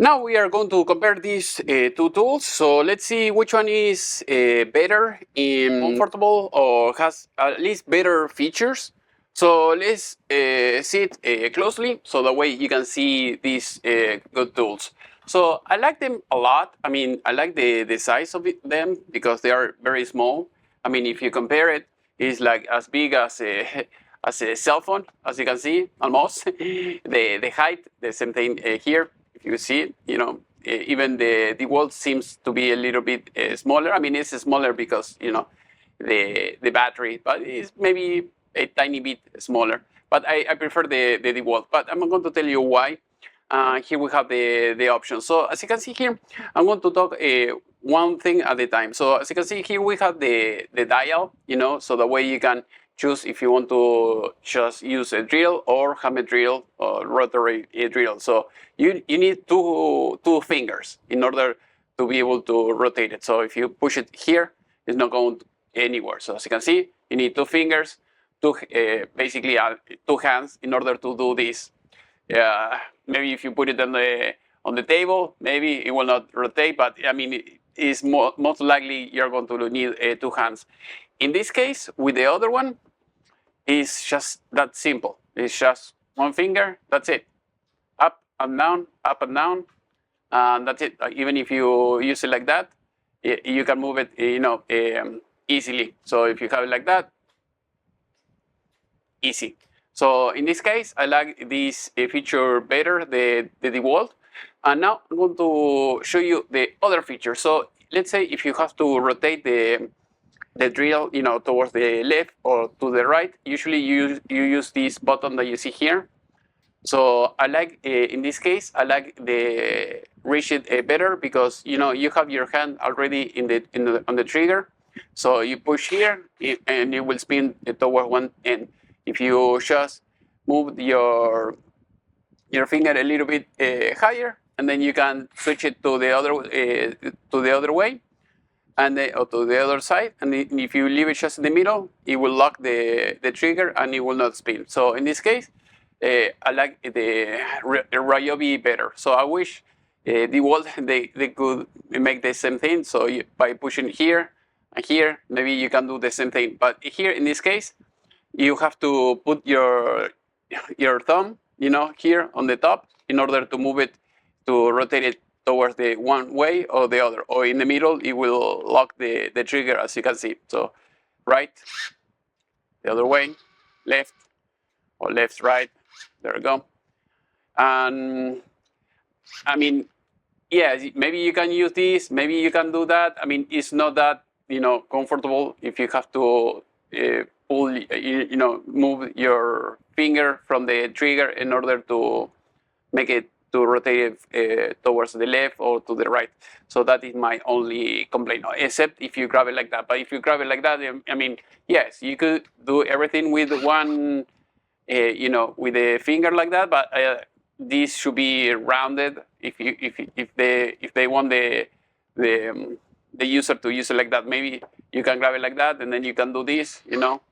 Now we are going to compare these two tools. So let's see which one is better in comfortable or has at least better features. So let's see it closely so that way you can see these good tools. So I like them a lot. I mean, I like the size of them because they are very small. I mean, if you compare it, it's like as big as a cell phone, as you can see, almost. The height, the same thing here. If you see it, you know, even the DEWALT seems to be a little bit smaller. I mean, it's smaller because, you know, the battery, but it's maybe a tiny bit smaller. But I prefer the DEWALT. But I'm going to tell you why. Here we have the options. So as you can see here, I'm going to talk one thing at a time. So as you can see here, we have the dial, you know, so the way you can choose if you want to just use a drill or hammer drill or rotary drill. So you need two fingers in order to be able to rotate it. So if you push it here, it's not going anywhere. So as you can see, you need two fingers, basically two hands in order to do this. Maybe if you put it on the table, maybe it will not rotate, but I mean, it's most likely you're going to need two hands. In this case, with the other one, it's just that simple. It's just one finger, that's it. Up and down, and that's it. Even if you use it like that, you can move it, you know, easily. So if you have it like that, easy. So in this case, I like this feature better, the DEWALT. And now I'm going to show you the other feature. So let's say if you have to rotate the drill, you know, towards the left or to the right, usually you use this button that you see here. So I like, in this case, I like the rigid better because, you know, you have your hand already on the trigger. So you push here and it will spin toward one end. If you just move your finger a little bit higher, and then you can switch it to the other way, and or to the other side. And if you leave it just in the middle, it will lock the trigger and it will not spin. So in this case, I like the RYOBI better. So I wish DEWALT they could make the same thing. So by pushing here and here, maybe you can do the same thing. But here in this case, you have to put your thumb, you know, here on the top in order to move it, to rotate it towards the one way or the other. Or in the middle, it will lock the trigger, as you can see. So right, the other way, left, or left, right. There we go. And I mean, yeah, maybe you can use this, maybe you can do that. I mean, it's not that, you know, comfortable if you have to pull, you know, move your finger from the trigger in order to make it to rotate it towards the left or to the right. So that is my only complaint, except if you grab it like that. But if you grab it like that, I mean, yes, you could do everything with one, you know, with a finger like that. But this should be rounded. If they want the user to use it like that, maybe you can grab it like that, and then you can do this, you know,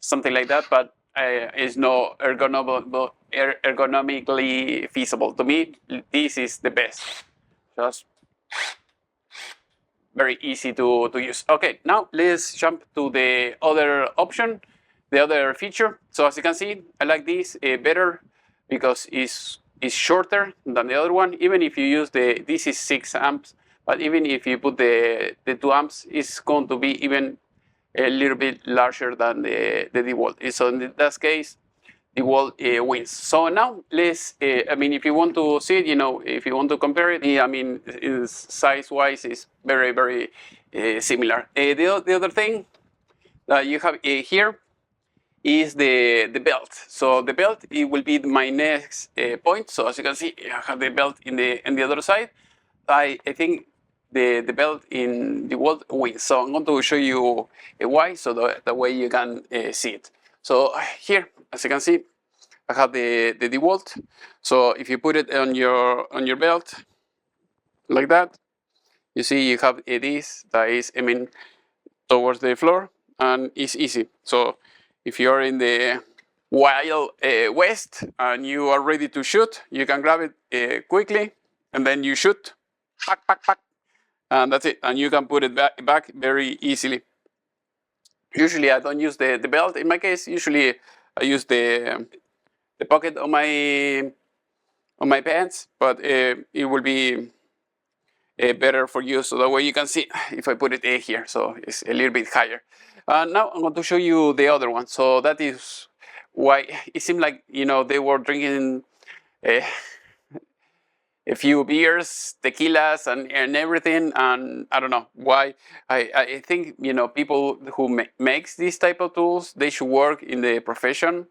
something like that. But it's no ergonomically feasible. To me, this is the best. Just very easy to use. Okay, now let's jump to the other option, the other feature. So as you can see, I like this better because it's shorter than the other one. Even if you use this is 6 amps, but even if you put the 2 amps, it's going to be even a little bit larger than the DEWALT. So in that case, DEWALT wins. So now let's, I mean, if you want to see it, you know, if you want to compare it, I mean, size-wise, it's very, very similar. The other thing that you have here is the belt. So the belt, it will be my next point. So as you can see, I have the belt in the other side. I think the belt in DEWALT wins. So I'm going to show you why, so the way you can see it. So here, as you can see, I have the DEWALT. So if you put it on your belt like that, you see you have this that is aiming towards the floor, and it's easy. So if you're in the Wild West and you are ready to shoot, you can grab it quickly and then you shoot, pack, pack, pack, and that's it. And you can put it back very easily. Usually I don't use the belt. In my case, usually I use the pocket on my pants, but it will be better for you, so that way you can see if I put it here, so it's a little bit higher. Now I'm going to show you the other one. So that is why it seemed like, you know, they were drinking a few beers, tequilas, and everything, and I don't know why. I think, you know, people who makes these type of tools, they should work in the profession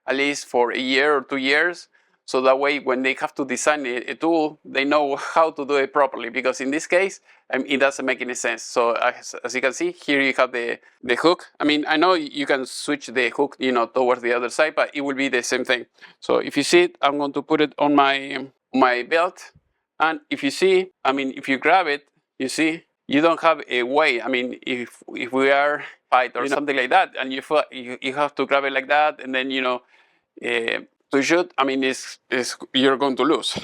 at least for a year or 2 years, so that way when they have to design a tool, they know how to do it properly, because in this case, it doesn't make any sense. So as you can see, here you have the hook. I mean, I know you can switch the hook, you know, towards the other side, but it will be the same thing. So if you see it, I'm going to put it on my belt, and if you see, I mean, if you grab it, you see, you don't have a way. I mean, if we are fight or something like that, and you have to grab it like that, and then, you know, to shoot, I mean, you're going to lose.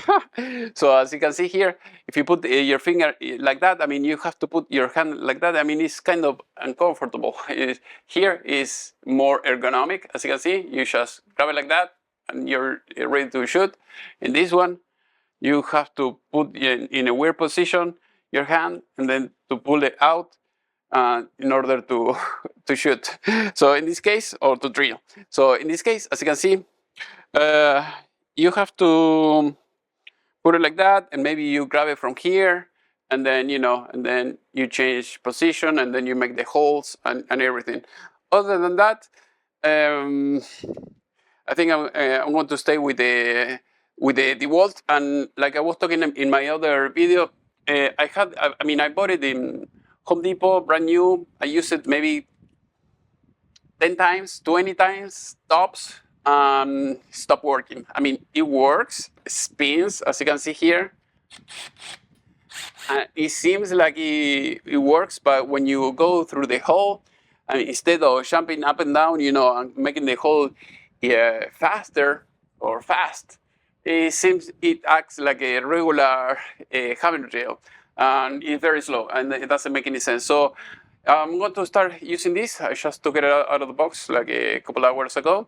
So as you can see here, if you put your finger like that, I mean, you have to put your hand like that. I mean, it's kind of uncomfortable. Here is more ergonomic. As you can see, you just grab it like that, and you're ready to shoot. In this one, you have to put in a weird position your hand, and then to pull it out in order to shoot. So in this case, or to drill. So in this case, as you can see, you have to put it like that, and maybe you grab it from here, and then, you know, and then you change position, and then you make the holes and everything. Other than that, I think I'm going to stay with the DEWALT. And like I was talking in my other video, I bought it in Home Depot, brand new. I used it maybe 10 times, 20 times tops, and stopped working. I mean, it works, it spins, as you can see here. It seems like it works, but when you go through the hole, I mean, instead of jumping up and down, you know, and making the hole faster or fast, it seems it acts like a regular hammer drill, and it's very slow, and it doesn't make any sense. So I'm going to start using this. I just took it out of the box like a couple hours ago.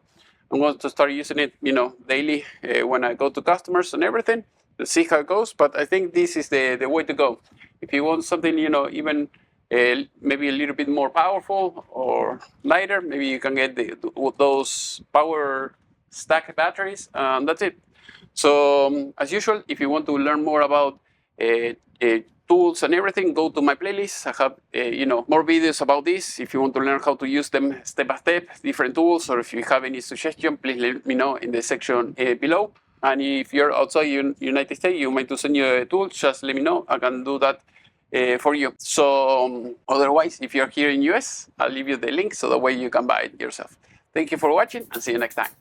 I'm going to start using it, you know, daily when I go to customers and everything, to see how it goes. But I think this is the way to go. If you want something, you know, even maybe a little bit more powerful or lighter, maybe you can get those power stack batteries, and that's it. So as usual, if you want to learn more about tools and everything, go to my playlist. I have you know, more videos about this. If you want to learn how to use them step by step, different tools, or if you have any suggestion, please let me know in the section below. And if you're outside United States, you want to send you a tool, just let me know. I can do that for you. So otherwise, if you're here in US, I'll leave you the link so that way you can buy it yourself. Thank you for watching, and see you next time.